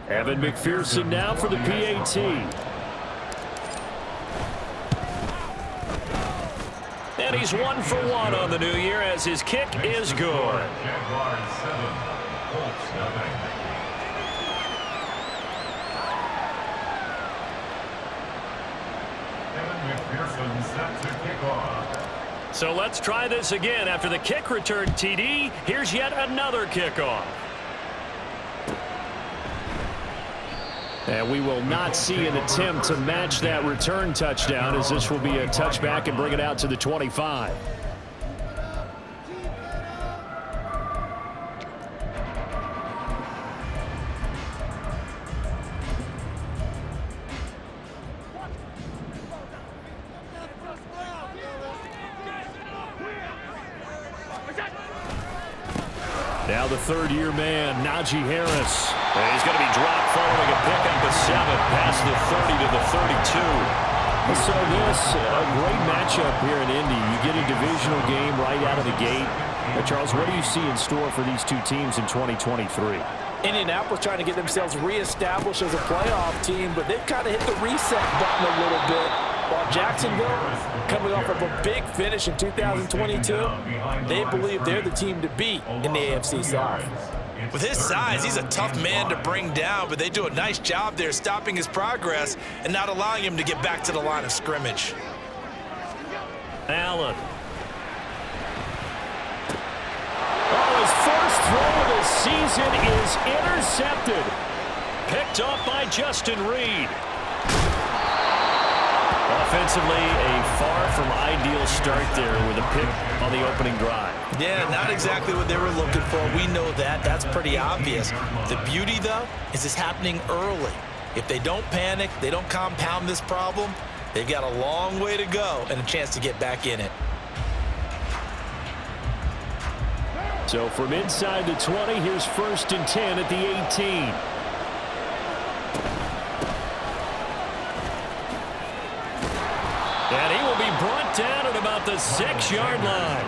Evan McPherson now for the PAT. And he's 1 for 1 on the new year as his kick is good. Jaguars 7, Colts nothing. Evan McPherson set to kick off. So let's try this again. After the kick return TD, here's yet another kickoff. And we will not see an attempt to match that return touchdown, as this will be a touchback and bring it out to the 25. Now the third-year man, Najee Harris. And he's going to be dropped following a pickup of 7 past the 30 to the 32. So this, a great matchup here in Indy. You get a divisional game right out of the gate. Charles, what do you see in store for these two teams in 2023? Indianapolis trying to get themselves reestablished as a playoff team, but they've kind of hit the reset button a little bit. While Jacksonville, coming off of a big finish in 2022, they believe they're the team to beat in the AFC South. With his size, he's a tough man to bring down, but they do a nice job there stopping his progress and not allowing him to get back to the line of scrimmage. Allen. Oh, his first throw of the season is intercepted. Picked off by Justin Reed. Offensively, a far from ideal start there with a pick on the opening drive. Yeah, not exactly what they were looking for. We know that. That's pretty obvious. The beauty, though, is it's happening early. If they don't panic, they don't compound this problem, they've got a long way to go and a chance to get back in it. So from inside the 20, here's 1st and 10 at the 18. And he will be brought down at about the 6-yard line.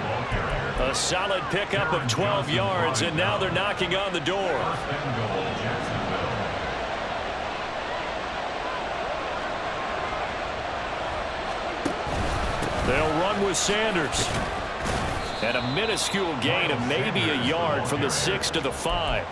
A solid pickup of 12 yards, and now they're knocking on the door. They'll run with Sanders. And a minuscule gain of maybe a yard from the 6 to the 5.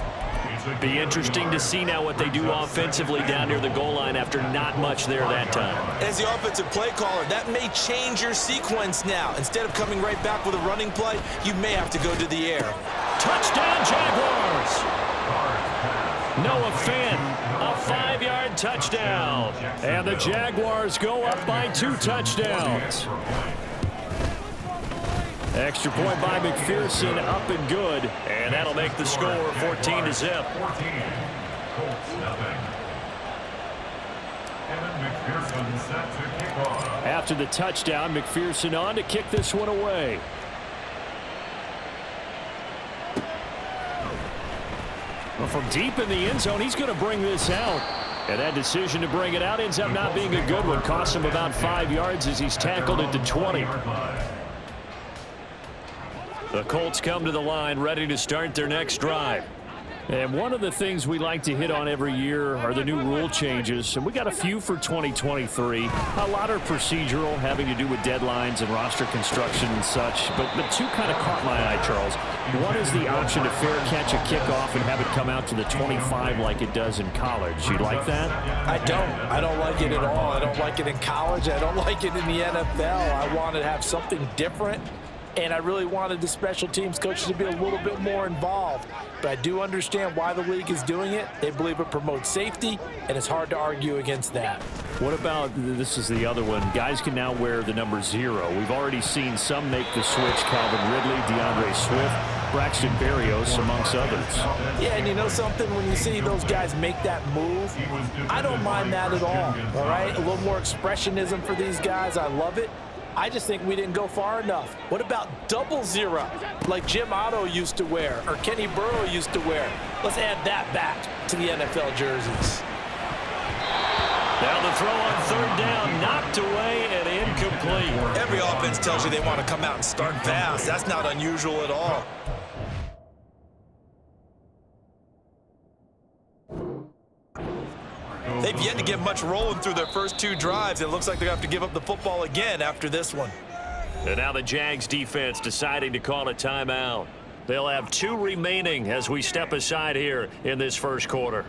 Be interesting to see now what they do offensively down near the goal line after not much there that time. As the offensive play caller, that may change your sequence now. Instead of coming right back with a running play, you may have to go to the air. Touchdown, Jaguars! Noah Fant, a 5-yard touchdown. And the Jaguars go up by 2 touchdowns. Extra point by McPherson, up and good, and that'll make the score 14-0. After the touchdown, McPherson on to kick this one away. Well, from deep in the end zone, he's going to bring this out. And that decision to bring it out ends up not being a good one. Costs him about 5 yards as he's tackled at the 20. The Colts come to the line ready to start their next drive. And one of the things we like to hit on every year are the new rule changes. And we got a few for 2023. A lot are procedural, having to do with deadlines and roster construction and such. But 2 kind of caught my eye, Charles. One is the option to fair catch a kickoff and have it come out to the 25 like it does in college. You like that? I don't like it at all. I don't like it in college. I don't like it in the NFL. I want to have something different. And I really wanted the special teams coaches to be a little bit more involved. But I do understand why the league is doing it. They believe it promotes safety, and it's hard to argue against that. What about, this is the other one, guys can now wear the number 0. We've already seen some make the switch, Calvin Ridley, DeAndre Swift, Braxton Berrios, amongst others. Yeah, and you know something? When you see those guys make that move, I don't mind that at all right? A little more expressionism for these guys. I love it. I just think we didn't go far enough. What about 00, like Jim Otto used to wear or Kenny Burrow used to wear? Let's add that back to the NFL jerseys. Now the throw on 3rd down, knocked away and incomplete. Every offense tells you they want to come out and start fast. That's not unusual at all. They've yet to get much rolling through their first 2 drives. It looks like they're going to have to give up the football again after this one. And now the Jags defense deciding to call a timeout. They'll have 2 remaining as we step aside here in this first quarter.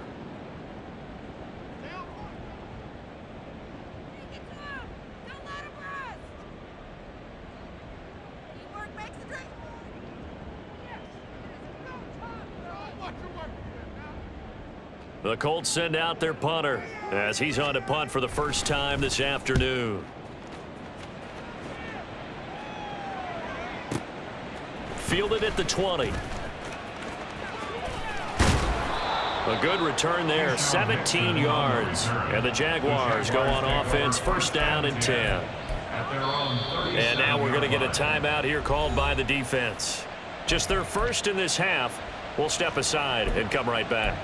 The Colts send out their punter as he's on to punt for the first time this afternoon. Fielded at the 20. A good return there, 17 yards. And the Jaguars go on offense, first down and 10. And now we're going to get a timeout here called by the defense. Just their first in this half. We'll step aside and come right back.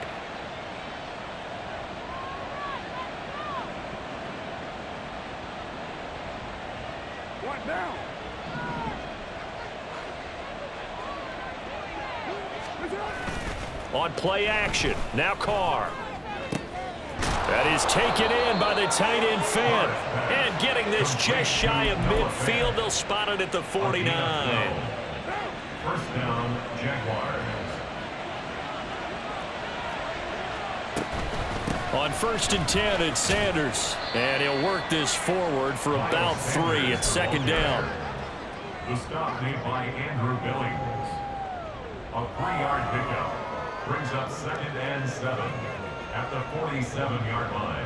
On play action, now Carr. That is taken in by the tight end Fant. And getting this just shy of midfield, they'll spot it at the 49. First down, Jaguars. On 1st and 10, it's Sanders. And he'll work this forward for about 3 at second down. The stop made by Andrew Billings. A 3-yard pickup. Brings up 2nd and 7 at the 47-yard line.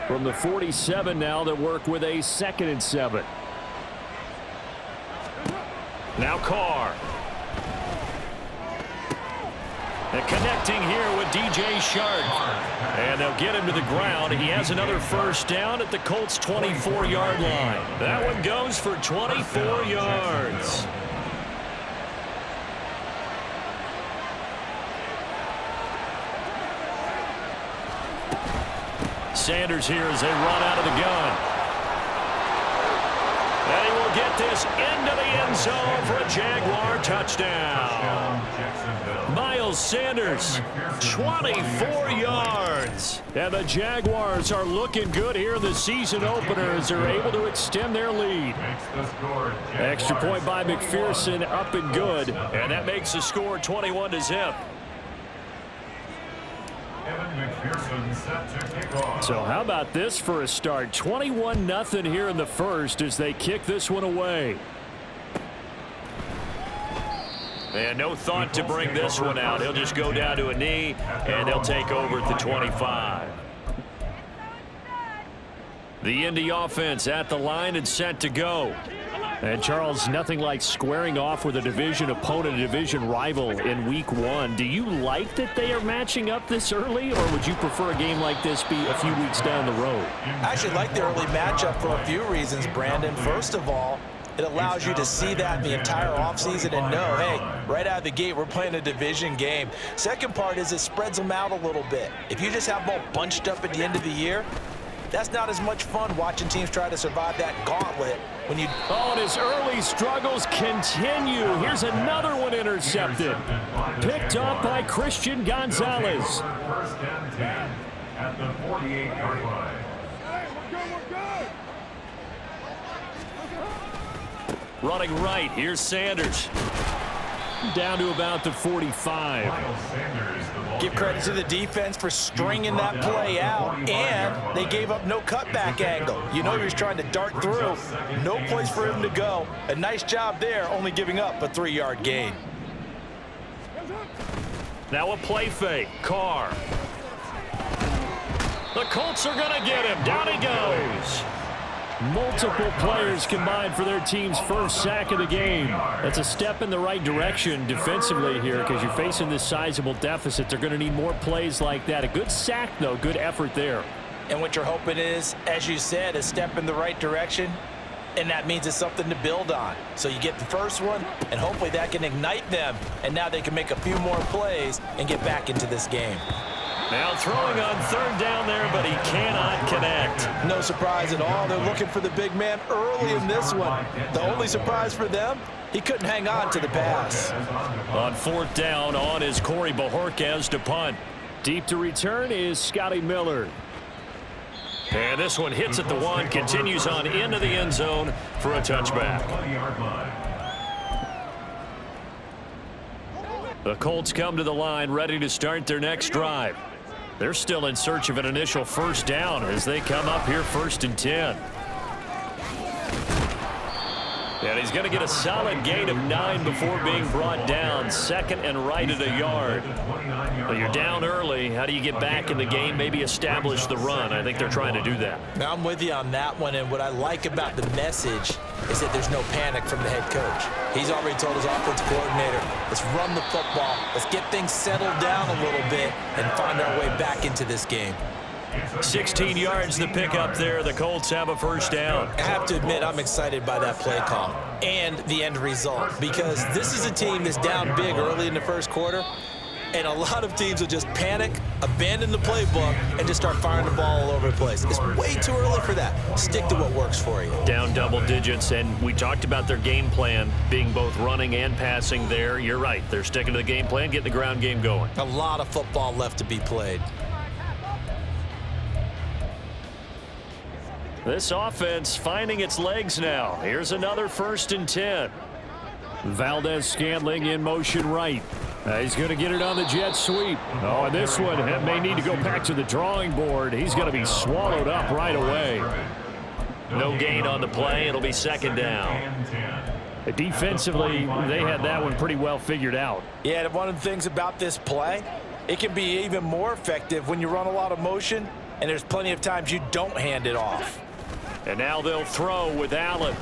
From the 47 now, they work with a 2nd and 7. Now Carr. And connecting here with DJ Shark. And they'll get him to the ground. He has another first down at the Colts' 24-yard line. That one goes for 24 yards. Sanders here as they run out of the gun. And he will get this into the end zone for a Jaguar touchdown. Miles Sanders, 24 yards. And the Jaguars are looking good here in the season opener as they're able to extend their lead. Extra point by McPherson, up and good. And that makes the score 21-0. So how about this for a start? 21-0 here in the first as they kick this one away. And no thought to bring this one out. He'll just go down to a knee, and they'll take over at the 25. The Indy offense at the line and set to go. And, Charles, nothing like squaring off with a division opponent, a division rival in Week 1. Do you like that they are matching up this early, or would you prefer a game like this be a few weeks down the road? I actually like the early matchup for a few reasons, Brandon. First of all, it allows you to see that the entire offseason and know, hey, right out of the gate, we're playing a division game. Second part is it spreads them out a little bit. If you just have them all bunched up at the end of the year, that's not as much fun watching teams try to survive that gauntlet. When you and his early struggles continue. Here's another one intercepted. Picked up by Christian Gonzalez. First and 10 at the 48-yard line. Running right, here's Sanders. Down to about the 45. Give credit to the defense for stringing that play out, and they gave up no cutback angle. You know he was trying to dart through. No place for him to go. A nice job there, only giving up a 3-yard gain. Now a play fake. Carr. The Colts are going to get him. Down he goes. Multiple players combined for their team's first sack of the game. That's a step in the right direction defensively here because you're facing this sizable deficit. They're going to need more plays like that. A good sack, though. Good effort there. And what you're hoping is, as you said, a step in the right direction. and that means it's something to build on. So you get the first one, and hopefully that can ignite them, and now they can make a few more plays and get back into this game. Now throwing on third down there, but he cannot connect. No surprise at all. They're looking for the big man early in this one. The only surprise for them, he couldn't hang on to the pass. On fourth down, on is Corey Bojorquez to punt. Deep to return is Scotty Miller. And this one hits at the 1, continues on into the end zone for a touchback. The Colts come to the line ready to start their next drive. They're still in search of an initial first down as they come up here 1st and 10. And he's going to get a solid gain of 9 before being brought down. 2nd and right at a yard. But you're down early. How do you get back in the game? Maybe establish the run. I think they're trying to do that. Now I'm with you on that one, and what I like about the message is that there's no panic from the head coach. He's already told his offensive coordinator, let's run the football, let's get things settled down a little bit and find our way back into this game. 16 yards the pickup there. The Colts have a first down. I have to admit, I'm excited by that play call and the end result, because this is a team that's down big early in the first quarter, and a lot of teams will just panic, abandon the playbook, and just start firing the ball all over the place. It's way too early for that. Stick to what works for you. Down double digits, and we talked about their game plan being both running and passing there. You're right. They're sticking to the game plan, getting the ground game going. A lot of football left to be played. This offense finding its legs now. Here's another 1st and 10. Valdez-Scantling in motion right. He's going to get it on the jet sweep. Oh, and this one may need to go back to the drawing board. He's going to be swallowed up right away. No gain on the play. It'll be 2nd down. Defensively, they had that one pretty well figured out. Yeah, one of the things about this play, it can be even more effective when you run a lot of motion, and there's plenty of times you don't hand it off. And now they'll throw with Allen.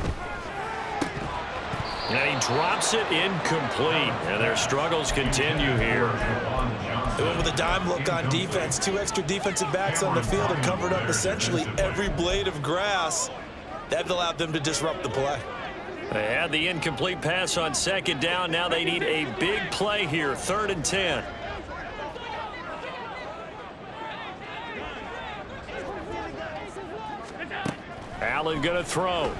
And he drops it incomplete. And their struggles continue here. They went with a dime look on defense. 2 extra defensive backs on the field and covered up essentially every blade of grass. That allowed them to disrupt the play. They had the incomplete pass on 2nd down. Now they need a big play here. 3rd and 10. Allen going to throw.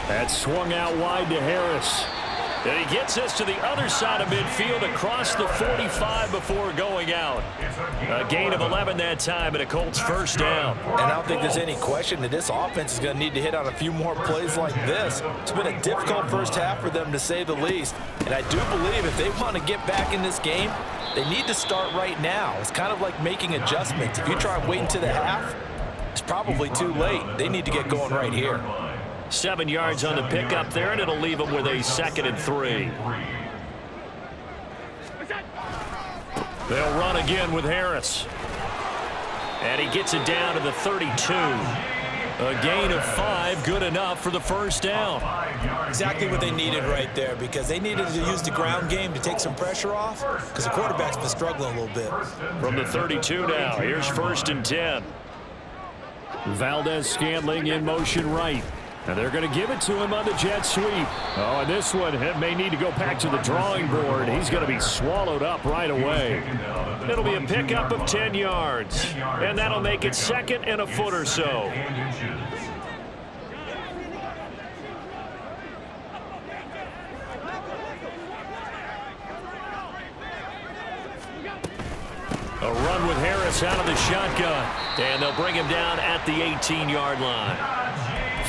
That swung out wide to Harris. And he gets this to the other side of midfield across the 45 before going out. A gain of 11 that time and a Colts first down. And I don't think there's any question that this offense is going to need to hit on a few more plays like this. It's been a difficult first half for them, to say the least. And I do believe if they want to get back in this game, they need to start right now. It's kind of like making adjustments. If you try and wait until the half, it's probably too late. They need to get going right here. 7 yards on the pickup there, and it'll leave them with a 2nd and 3. They'll run again with Harris. And he gets it down to the 32. A gain of 5, good enough for the first down. Exactly what they needed right there, because they needed to use the ground game to take some pressure off, because the quarterback's been struggling a little bit. From the 32 now, here's 1st and 10. Valdez-Scantling in motion right. And they're going to give it to him on the jet sweep. Oh, and this one may need to go back to the drawing board. He's going to be swallowed up right away. It'll be a pickup of 10 yards. And that'll make it 2nd and a foot or so. A run with Harris out of the shotgun. And they'll bring him down at the 18-yard line.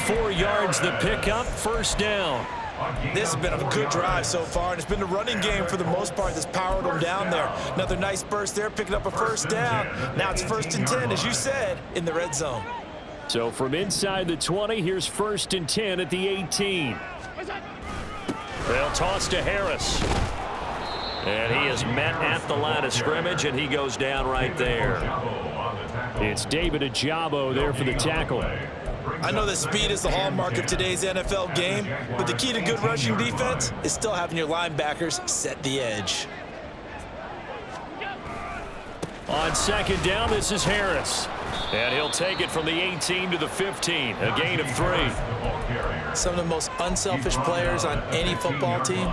4 yards the pickup, first down. This has been a good drive so far, and it's been the running game for the most part that's powered them down there. Another nice burst there, picking up a first down. Now it's 1st and 10, as you said, in the red zone. So from inside the 20, here's 1st and 10 at the 18. They'll toss to Harris. And he is met at the line of scrimmage, and he goes down right there. It's David Ajabo there for the tackle. I know that speed is the hallmark of today's NFL game, but the key to good rushing defense is still having your linebackers set the edge. On 2nd down, this is Harris. And he'll take it from the 18 to the 15, a gain of 3. Some of the most unselfish players on any football team,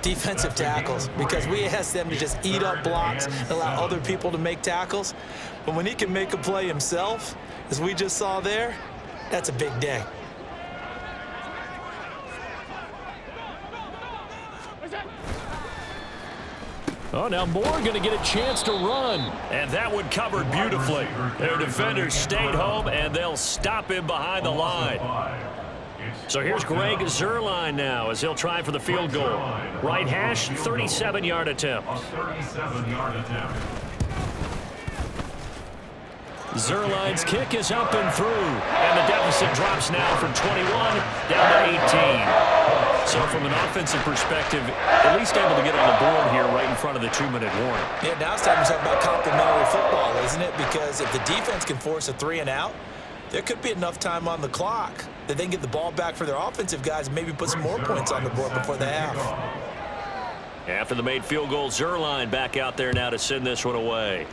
defensive tackles, because we ask them to just eat up blocks and allow other people to make tackles. But when he can make a play himself, as we just saw there, that's a big day. Oh, now Moore going to get a chance to run. And that one covered beautifully. Their defenders stayed home, and they'll stop him behind the line. So here's Greg Zuerlein now as he'll try for the field goal. Right hash, 37-yard attempt. Zuerlein's kick is up and through. And the deficit drops now from 21 down to 18. So from an offensive perspective, at least able to get on the board here right in front of the 2-minute warning. Yeah, now it's time to talk about complimentary football, isn't it? Because if the defense can force a 3 and out, there could be enough time on the clock that they can get the ball back for their offensive guys and maybe put some more points on the board before the half. After the made field goal, Zuerlein back out there now to send this one away.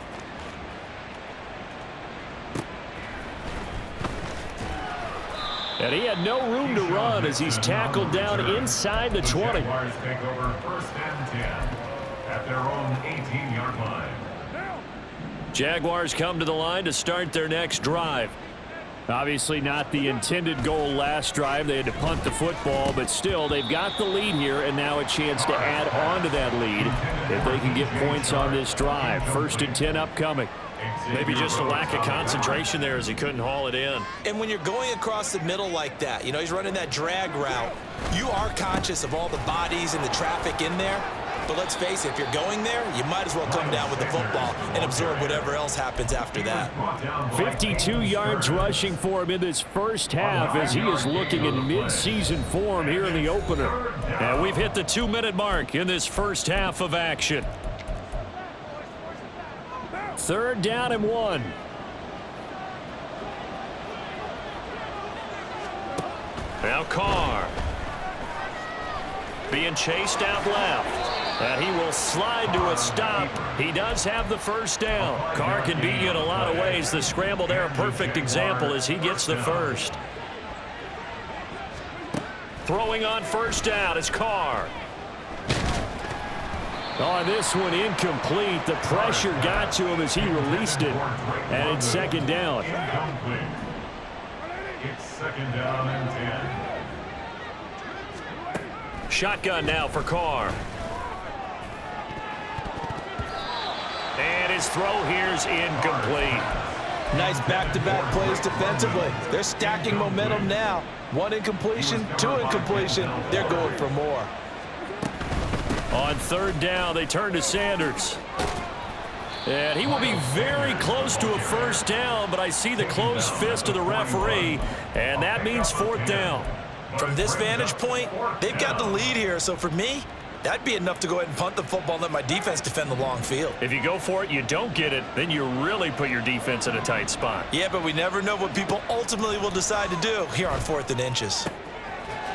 And he had no room to run as he's tackled down inside the 20. Jaguars take over 1st and 10 at their own 18-yard line. Jaguars come to the line to start their next drive. Obviously not the intended goal last drive. They had to punt the football, but still they've got the lead here and now a chance to add on to that lead if they can get points on this drive. 1st and 10 upcoming. Maybe just a lack of concentration there as he couldn't haul it in. And when you're going across the middle like that, you know, he's running that drag route, you are conscious of all the bodies and the traffic in there. But let's face it, if you're going there, you might as well come down with the football and absorb whatever else happens after that. 52 yards rushing for him in this first half as he is looking in mid-season form here in the opener. And we've hit the 2-minute mark in this first half of action. 3rd down and 1. Now Carr. Being chased out left. And he will slide to a stop. He does have the 1st down. Carr can beat you in a lot of ways. The scramble there, a perfect example as he gets the 1st. Throwing on 1st down is Carr. On this one, incomplete. The pressure got to him as he released it. And it's 2nd down. It's 2nd down and 10. Shotgun now for Carr. And his throw here's incomplete. Nice back-to-back plays defensively. They're stacking momentum now. 1 incompletion, 2 incompletion. They're going for more. On 3rd down, they turn to Sanders. And he will be very close to a 1st down, but I see the closed fist of the referee, and that means 4th down. From this vantage point, they've got the lead here, so for me, that'd be enough to go ahead and punt the football and let my defense defend the long field. If you go for it, you don't get it, then you really put your defense in a tight spot. Yeah, but we never know what people ultimately will decide to do here on 4th and inches.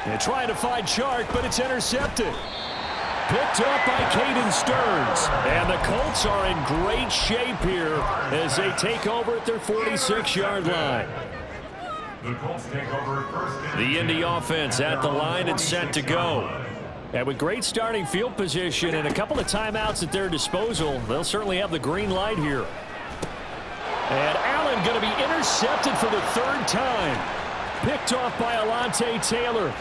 They're trying to find Chark, but it's intercepted. Picked up by Caden Stearns. And the Colts are in great shape here as they take over at their 46-yard line. The Colts take over 1st and The Indy offense at the line and set to go. And with great starting field position and a couple of timeouts at their disposal, they'll certainly have the green light here. And Allen going to be intercepted for the 3rd time. Picked off by Alontae Taylor.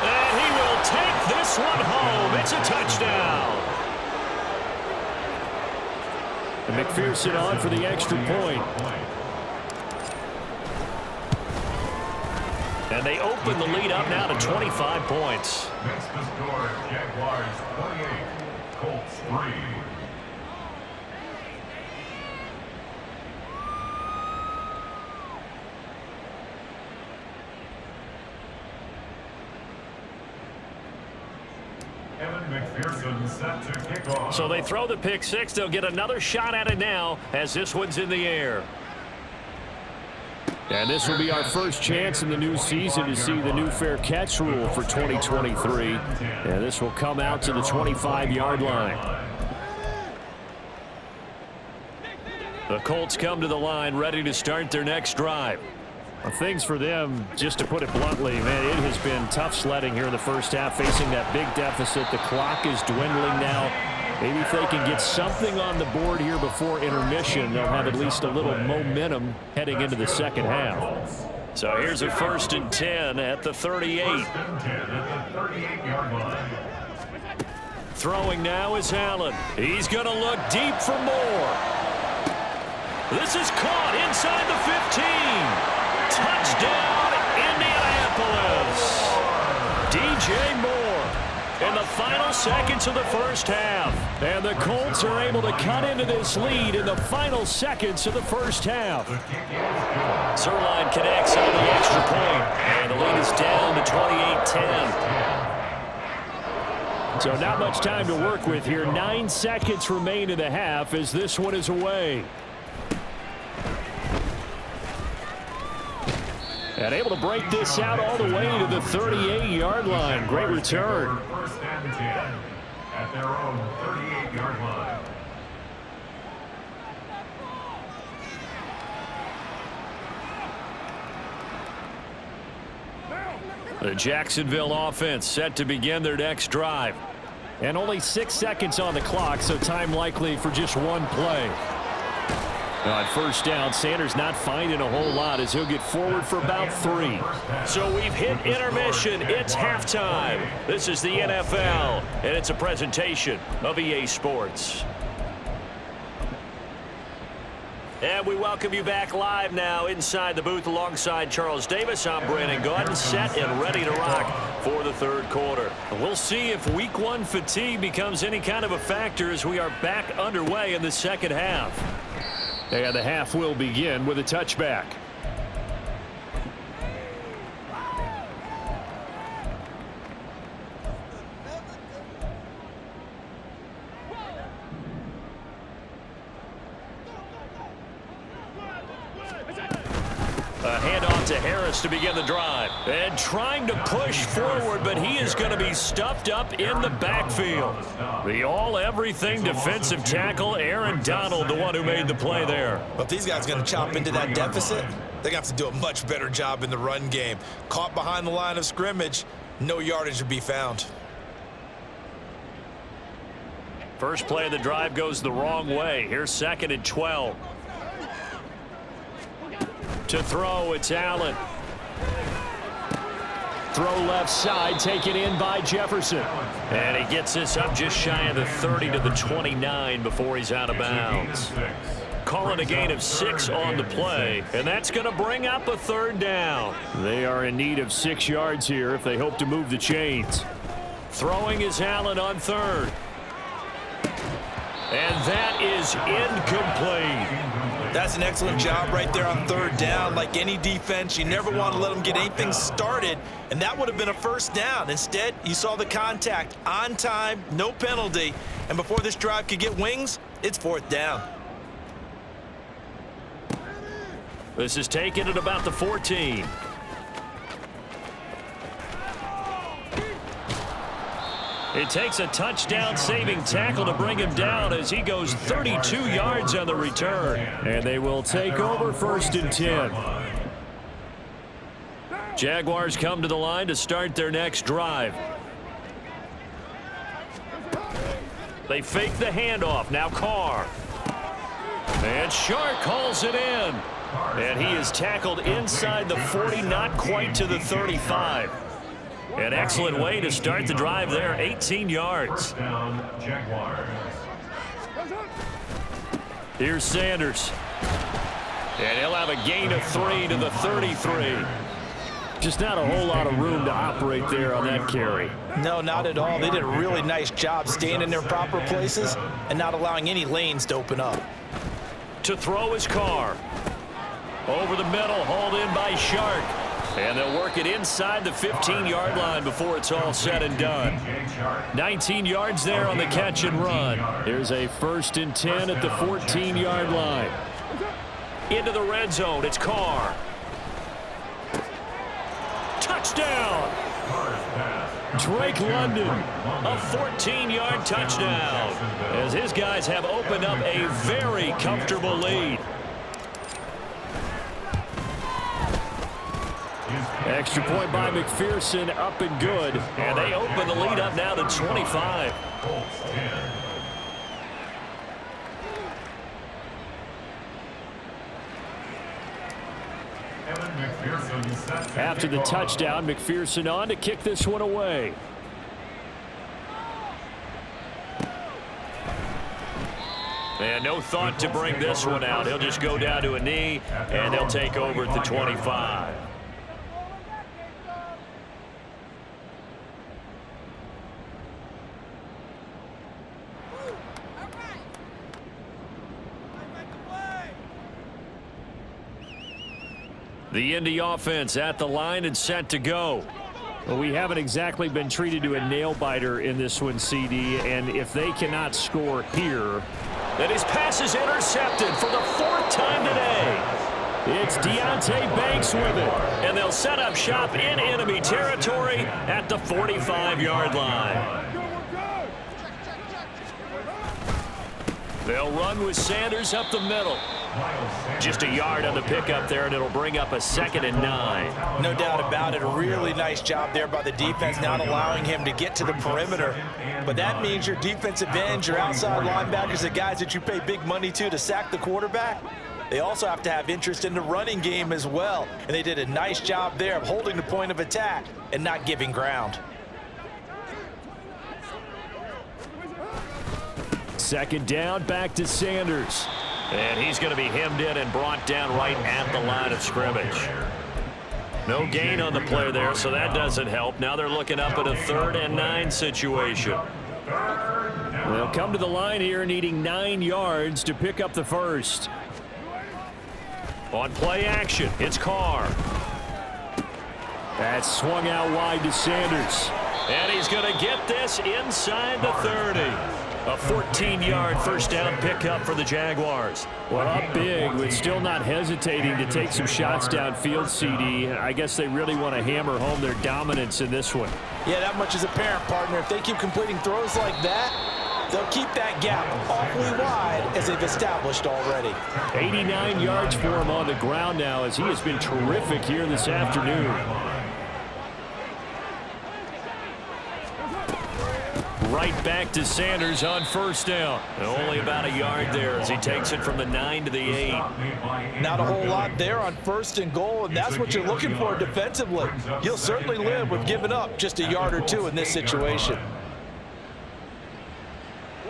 And he will take this one home. It's a touchdown. And McPherson on for the extra point. And they open the lead up now to 25 points. Makes the score Jaguars 28, Colts 3. McPherson set to kick off. So they throw the pick 6. They'll get another shot at it now as this one's in the air. And this will be our first chance in the new season to see the new fair catch rule for 2023. And this will come out to the 25-yard line. The Colts come to the line ready to start their next drive. Well, things for them, just to put it bluntly, man, it has been tough sledding here in the first half, facing that big deficit. The clock is dwindling now. Maybe if they can get something on the board here before intermission, they'll have at least a little momentum heading into the second half. So here's a 1st and 10 at the 38. 1st and 10 at the 38-yard line. Throwing now is Allen. He's going to look deep for more. This is caught inside the 15. Touchdown, Indianapolis. DJ Moore in the final seconds of the first half. And the Colts are able to cut into this lead in the final seconds of the first half. Zerline connects on the extra point, and the lead is down to 28-10. So not much time to work with here. 9 seconds remain in the half as this one is away. And able to break this out all the way to the 38-yard line. Great return. 1st and 10 at their own 38-yard line. The Jacksonville offense set to begin their next drive. And only 6 seconds on the clock, so time likely for just one play. On 1st down, Sanders not finding a whole lot as he'll get forward for about 3. So we've hit intermission. It's halftime. This is the NFL, and it's a presentation of EA Sports. And we welcome you back live now inside the booth alongside Charles Davis. I'm Brandon Gaudin, set and ready to rock for the 3rd quarter. We'll see if Week 1 fatigue becomes any kind of a factor as we are back underway in the second half. And the half will begin with a touchback. A handoff to Harris to begin the drive. And trying to push forward, but he is going to be stuffed up in the backfield. The all-everything defensive tackle, Aaron Donald, the one who made the play there. But if these guys are going to chop into that deficit, they're going to have to do a much better job in the run game. Caught behind the line of scrimmage, no yardage to be found. First play of the drive goes the wrong way. Here's 2nd and 12. To throw, it's Allen. Throw left side, taken in by Jefferson. And he gets this up just shy of the 30 to the 29 before he's out of bounds. Calling a gain of 6 on the play, and that's going to bring up a 3rd down. They are in need of 6 yards here if they hope to move the chains. Throwing is Allen on 3rd. And that is incomplete. That's an excellent job right there on 3rd down. Like any defense, you never want to let them get anything started, and that would have been a 1st down. Instead, you saw the contact on time, no penalty, and before this drive could get wings, it's 4th down. This is taken at about the 14. It takes a touchdown-saving tackle to bring him down as he goes 32 yards on the return. And they will take over 1st and 10. Jaguars come to the line to start their next drive. They fake the handoff. Now Carr. And Shark calls it in. And he is tackled inside the 40, not quite to the 35. An excellent way to start the drive there, 18 yards. Down, Jaguars. Here's Sanders. And he'll have a gain of 3 to the 33. Just not a whole lot of room to operate there on that carry. No, not at all. They did a really nice job staying in their proper places and not allowing any lanes to open up. To throw his Carr. Over the middle, hauled in by Shark. And they'll work it inside the 15-yard line before it's all said and done. 19 yards there on the catch and run. Here's a 1st and 10 at the 14-yard line. Into the red zone, it's Carr. Touchdown! Drake London, a 14-yard touchdown, as his guys have opened up a very comfortable lead. Extra point by McPherson, up and good, and they open the lead up now to 25. After the touchdown, McPherson on to kick this one away. And no thought to bring this one out. He'll just go down to a knee, and they'll take over at the 25. The Indy offense at the line and set to go. Well, we haven't exactly been treated to a nail-biter in this one, CD, and if they cannot score here, then his pass is intercepted for the 4th time today. It's Deontay Banks with it, and they'll set up shop in enemy territory at the 45-yard line. They'll run with Sanders up the middle. Just a yard on the pickup there, and it'll bring up a 2nd and 9. No doubt about it. A really nice job there by the defense, not allowing him to get to the perimeter. But that means your defensive ends, your outside linebackers, the guys that you pay big money to sack the quarterback, they also have to have interest in the running game as well. And they did a nice job there of holding the point of attack and not giving ground. 2nd down, back to Sanders. And he's going to be hemmed in and brought down right at the line of scrimmage. No gain on the play there, so that doesn't help. Now they're looking up at a 3rd and 9 situation. They'll come to the line here needing 9 yards to pick up the first. On play action, it's Carr. That's swung out wide to Sanders. And he's going to get this inside the 30. A 14-yard first down pickup for the Jaguars. Well, up big, but still not hesitating to take some shots downfield, CD. I guess they really want to hammer home their dominance in this one. Yeah, that much is apparent, partner. If they keep completing throws like that, they'll keep that gap awfully wide as they've established already. 89 yards for him on the ground now as he has been terrific here this afternoon. Right back to Sanders on 1st down. Only about a yard there as he takes it from the 9 to the 8. Not a whole lot there on 1st and goal, and that's what you're looking for defensively. You'll certainly live with giving up just a yard or 2 in this situation.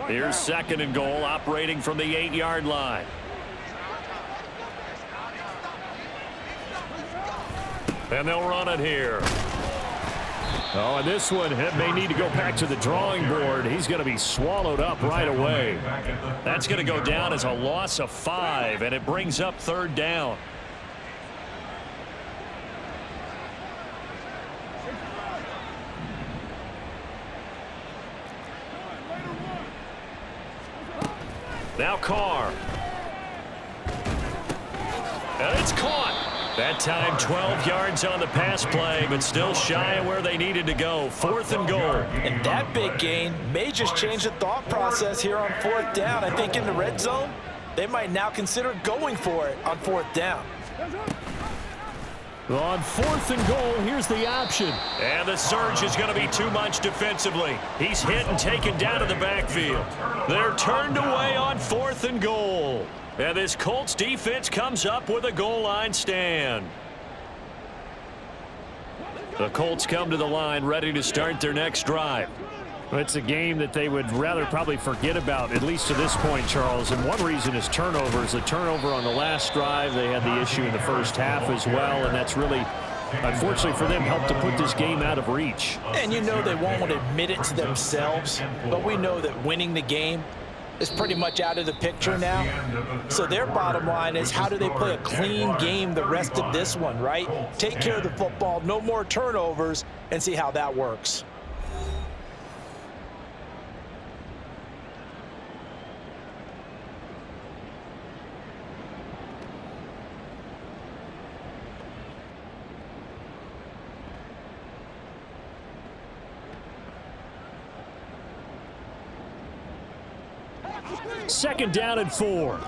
Here's 2nd and goal, operating from the 8-yard line. And they'll run it here. Oh, and this one may need to go back to the drawing board. He's going to be swallowed up right away. That's going to go down as a loss of 5, and it brings up 3rd down. Now Carr. And it's caught. That time 12 yards on the pass play, but still shy of where they needed to go. 4th and goal. And that big gain may just change the thought process here on 4th down. I think in the red zone, they might now consider going for it on 4th down. On 4th and goal, here's the option. And the surge is going to be too much defensively. He's hit and taken down to the backfield. They're turned away on 4th and goal. And this Colts defense comes up with a goal line stand. The Colts come to the line ready to start their next drive. It's a game that they would rather probably forget about, at least to this point, Charles. And one reason is turnovers. The turnover on the last drive, they had the issue in the first half as well, and that's really, unfortunately for them, helped to put this game out of reach. And you know they won't admit it to themselves, but we know that winning the game is pretty much out of the picture now. So their bottom line is, how do they play a clean game the rest of this one, right? Take care of the football, no more turnovers, and see how that works. Second down and 4.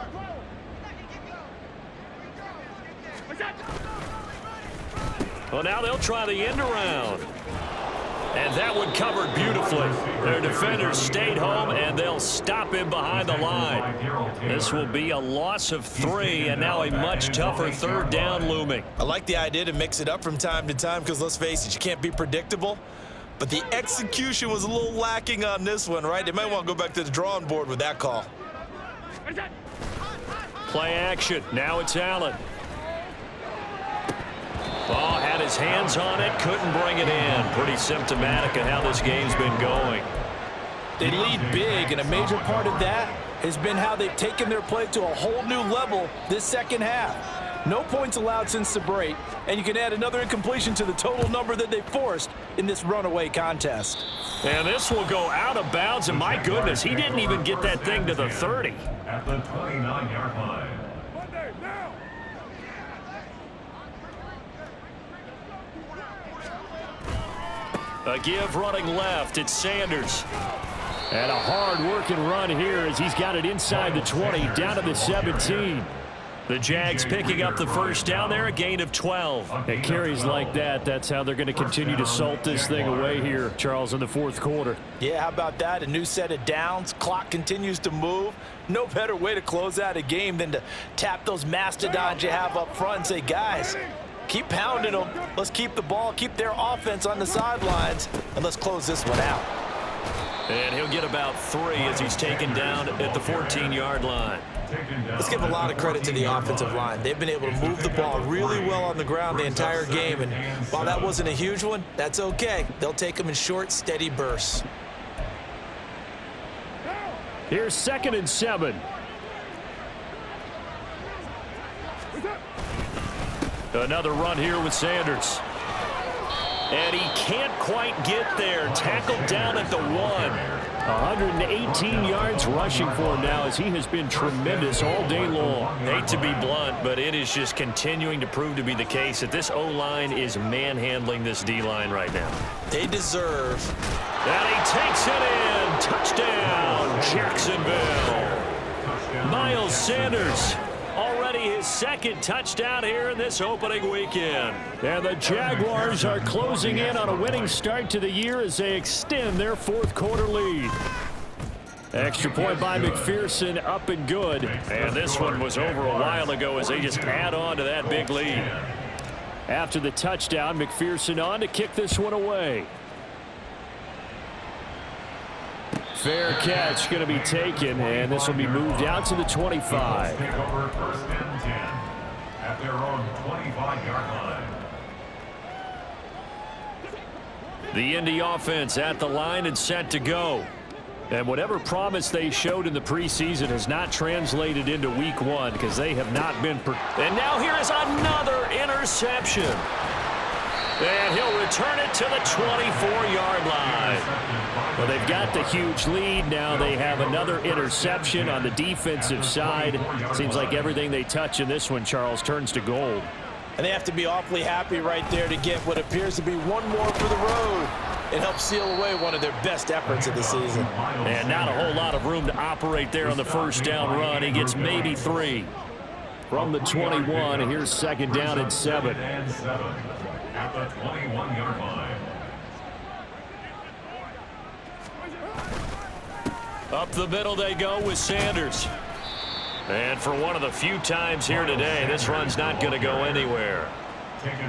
Well, now they'll try the end around. And that one covered beautifully. Their defenders stayed home, and they'll stop him behind the line. This will be a loss of 3, and now a much tougher third down looming. I like the idea to mix it up from time to time because, let's face it, you can't be predictable. But the execution was a little lacking on this one, right? They might want to go back to the drawing board with that call. Play action. Now it's Allen. Ball had his hands on it, couldn't bring it in. Pretty symptomatic of how this game's been going. They lead big, and a major part of that has been how they've taken their play to a whole new level this second half. No points allowed since the break, and you can add another incompletion to the total number that they forced in this runaway contest. And this will go out of bounds, and my goodness, he didn't even get that thing to the 30. At the 29-yard line. A give running left. It's Sanders. And a hard-working run here as he's got it inside the 20, down to the 17. The Jags picking up the first down there, a gain of 12. And carries like that, that's how they're going to continue to salt this thing away here, Charles, in the fourth quarter. Yeah, how about that? A new set of downs. Clock continues to move. No better way to close out a game than to tap those mastodons you have up front and say, guys, keep pounding them. Let's keep the ball, keep their offense on the sidelines, and let's close this one out. And he'll get about 3 as he's taken down at the 14-yard line. Let's give a lot of credit to the offensive line. They've been able to move the ball really well on the ground the entire game, and while that wasn't a huge one, that's okay. They'll take them in short, steady bursts. Here's 2nd and 7. Another run here with Sanders. And he can't quite get there. Tackled down at the 1. 118 yards rushing for him now as he has been tremendous all day long. Hate to be blunt, but it is just continuing to prove to be the case that this O-line is manhandling this D-line right now. They deserve. And he takes it in. Touchdown, Jacksonville. Miles Sanders. Already his 2nd touchdown here in this opening weekend. And the Jaguars are closing in on a winning start to the year as they extend their fourth quarter lead. Extra point by McPherson, up and good. And this one was over a while ago as they just add on to that big lead. After the touchdown, McPherson on to kick this one away. Fair catch going to be taken, and this will be moved out to the 25. Take over 1st and 10 at their own 25-yard line. The Indy offense at the line and set to go. And whatever promise they showed in the preseason has not translated into week 1 because they have not been. And now here is another interception. And he'll return it to the 24-yard line. Well, they've got the huge lead. Now they have another interception on the defensive side. Seems like everything they touch in this one, Charles, turns to gold. And they have to be awfully happy right there to get what appears to be one more for the road. It helps seal away one of their best efforts of the season. And not a whole lot of room to operate there on the first down run. He gets maybe 3. From the 21, here's 2nd down and 7. At the 21-yard line. Up the middle they go with Sanders. And for one of the few times here today, this run's not going to go anywhere.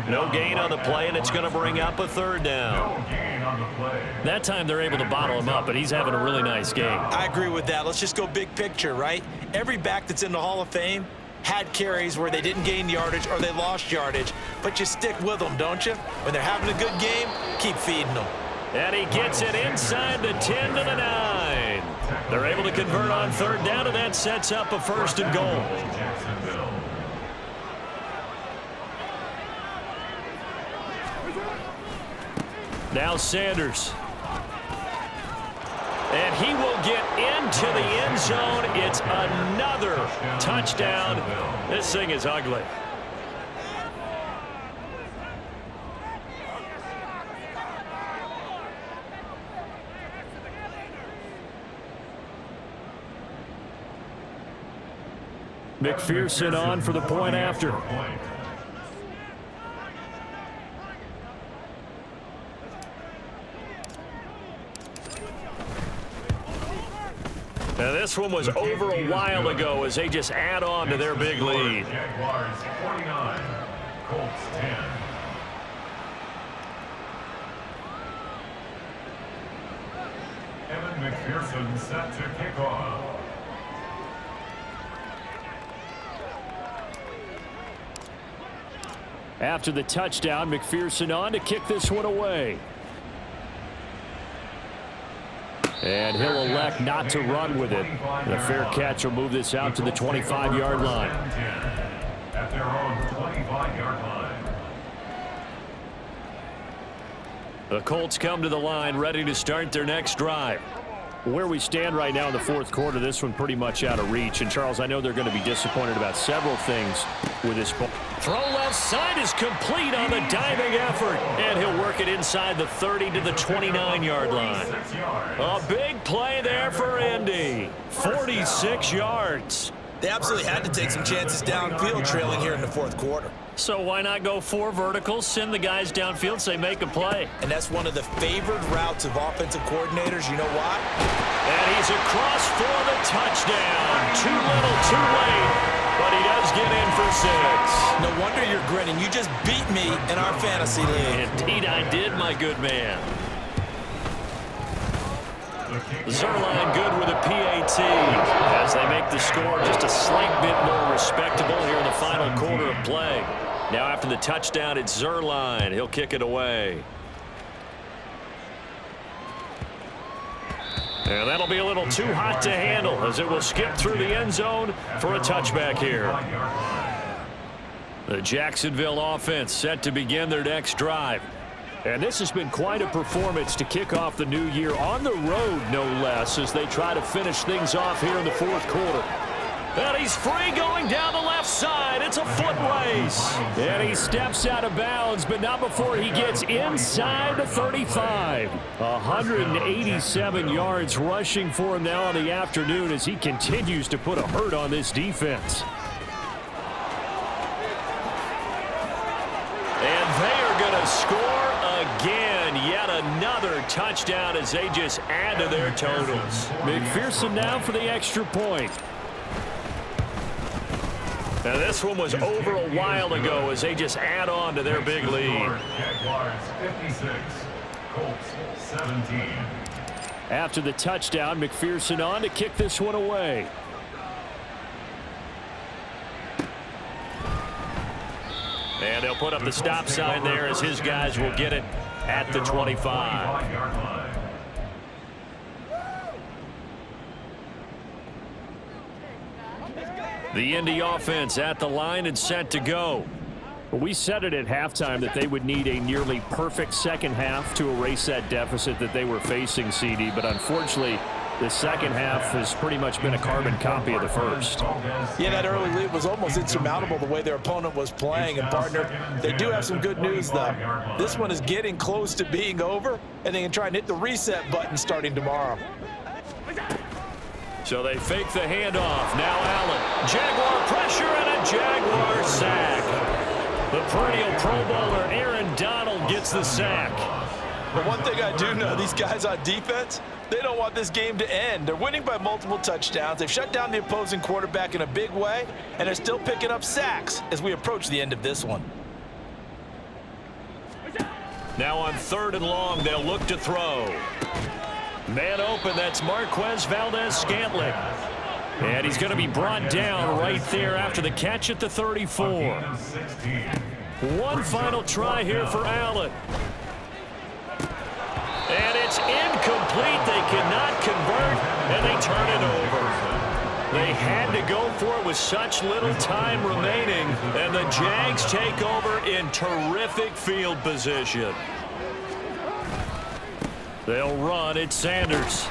No gain on the play, and it's going to bring up a 3rd down. That time they're able to bottle him up, but he's having a really nice game. I agree with that. Let's just go big picture, right? Every back that's in the Hall of Fame had carries where they didn't gain yardage or they lost yardage, but you stick with them, don't you? When they're having a good game, keep feeding them. And he gets it inside the 10 to the 9. They're able to convert on 3rd down, and that sets up a 1st and goal. Now Sanders. And he will get into the end zone. It's another touchdown. This thing is ugly. McPherson on for the point after. Now this one was over a while ago as they just add on to their big lead. Jaguars 49, Colts 10. Evan McPherson set to kick off. After the touchdown, McPherson on to kick this one away. And he'll elect not to run with it. The fair catch will move this out to the 25-yard line. At their own 25-yard line. The Colts come to the line ready to start their next drive. Where we stand right now in the fourth quarter, this one pretty much out of reach. And, Charles, I know they're going to be disappointed about several things with this ball. Throw left side is complete on the diving effort. And he'll work it inside the 30 to the 29-yard line. A big play there for Indy. 46 yards. They absolutely had to take some chances downfield trailing here in the fourth quarter. So why not go 4 verticals, send the guys downfield, say make a play. And that's one of the favored routes of offensive coordinators. You know why? And he's across for the touchdown. Too little, too late, but he does get in for 6. No wonder you're grinning. You just beat me in our fantasy league. Indeed I did, my good man. Zerline good with a PAT as they make the score just a slight bit more respectable here in the final quarter of play. Now after the touchdown, it's Zerline. He'll kick it away. And that'll be a little too hot to handle as it will skip through the end zone for a touchback here. The Jacksonville offense set to begin their next drive. And this has been quite a performance to kick off the new year on the road, no less, as they try to finish things off here in the fourth quarter. And he's free going down the left side. It's a foot race. And he steps out of bounds, but not before he gets inside the 35. 187 yards rushing for him now on the afternoon as he continues to put a hurt on this defense. And they are going to score again. Yet another touchdown as they just add to their totals. McPherson now for the extra point. Now this one was over a while ago as they just add on to their big lead. Jaguars 56, Colts 17. After the touchdown, McPherson on to kick this one away. And they'll put up the stop sign there as his guys will get it at the 25. The Indy offense at the line and set to go. We said it at halftime that they would need a nearly perfect second half to erase that deficit that they were facing, CD, but unfortunately the second half has pretty much been a carbon copy of the first. Yeah, that early lead was almost insurmountable the way their opponent was playing. And, partner, they do have some good news, though. This one is getting close to being over, and they can try and hit the reset button starting tomorrow. So they fake the handoff. Now Allen. Jaguar pressure and a Jaguar sack. The perennial Pro Bowler Aaron Donald gets the sack. But one thing I do know, these guys on defense, they don't want this game to end. They're winning by multiple touchdowns. They've shut down the opposing quarterback in a big way, and they're still picking up sacks as we approach the end of this one. Now on 3rd and long, they'll look to throw. Man open, that's Marquez Valdez-Scantling. And he's going to be brought down right there after the catch at the 34. One final try here for Allen. And it's incomplete. They cannot convert, and they turn it over. They had to go for it with such little time remaining, and the Jags take over in terrific field position. They'll run. It's Sanders.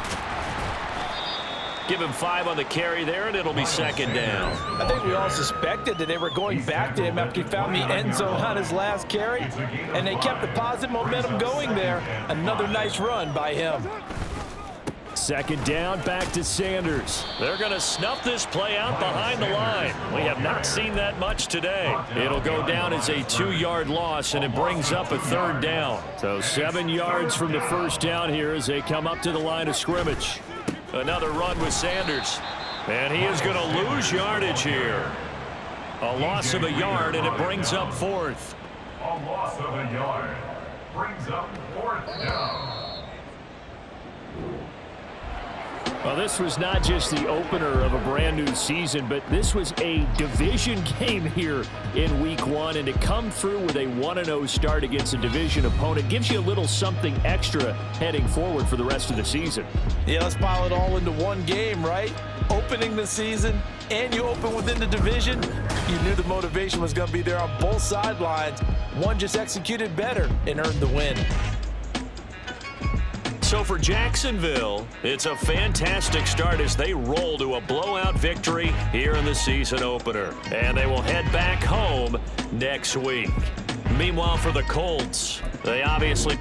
Give him 5 on the carry there, and it'll be second down. I think we all suspected that they were going back to him after he found the end zone on his last carry, and they kept the positive momentum going there. Another nice run by him. Second down, back to Sanders. They're going to snuff this play out behind the line. We have not seen that much today. It'll go down as a 2-yard loss, and it brings up a third down. So 7 yards from the first down here as they come up to the line of scrimmage. Another run with Sanders. And he is going to lose yardage here. A loss of a yard, and it brings up fourth. A loss of a yard brings up fourth down. Well, this was not just the opener of a brand new season, but this was a division game here in week 1. And to come through with a 1-0 start against a division opponent gives you a little something extra heading forward for the rest of the season. Yeah, let's pile it all into one game, right? Opening the season, and you open within the division. You knew the motivation was going to be there on both sidelines. One just executed better and earned the win. So for Jacksonville, it's a fantastic start as they roll to a blowout victory here in the season opener. And they will head back home next week. Meanwhile, for the Colts, they obviously